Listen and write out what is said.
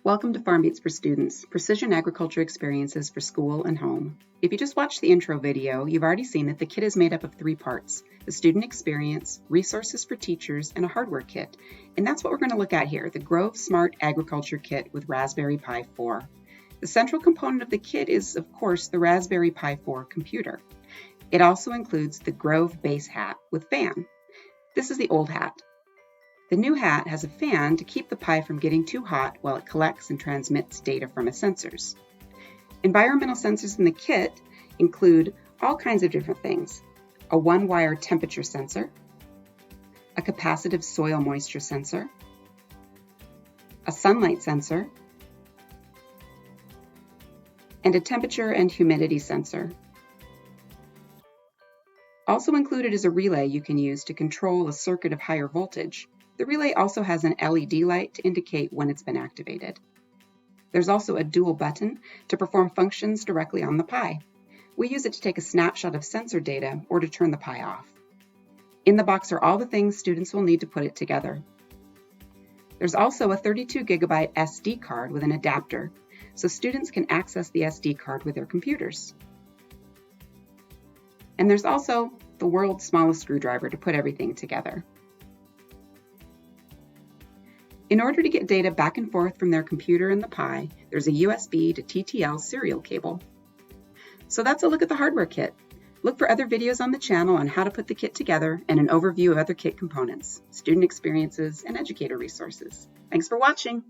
Welcome to FarmBeats for Students, precision agriculture experiences for school and home. If you just watched the intro video, you've already seen that the kit is made up of 3 parts: the student experience, resources for teachers, and a hardware kit. And that's what we're going to look at here, the Grove Smart Agriculture Kit with Raspberry Pi 4. The central component of the kit is, of course, the Raspberry Pi 4 computer. It also includes the Grove base hat with fan. This is the old hat. The new hat has a fan to keep the Pi from getting too hot while it collects and transmits data from its sensors. Environmental sensors in the kit include all kinds of different things: a 1-wire temperature sensor, a capacitive soil moisture sensor, a sunlight sensor, and a temperature and humidity sensor. Also included is a relay you can use to control a circuit of higher voltage. The relay also has an LED light to indicate when it's been activated. There's also a dual button to perform functions directly on the Pi. We use it to take a snapshot of sensor data or to turn the Pi off. In the box are all the things students will need to put it together. There's also a 32 gigabyte SD card with an adapter, so students can access the SD card with their computers. And there's also the world's smallest screwdriver to put everything together. In order to get data back and forth from their computer and the Pi, there's a USB to TTL serial cable. So that's a look at the hardware kit. Look for other videos on the channel on how to put the kit together and an overview of other kit components, student experiences, and educator resources. Thanks for watching.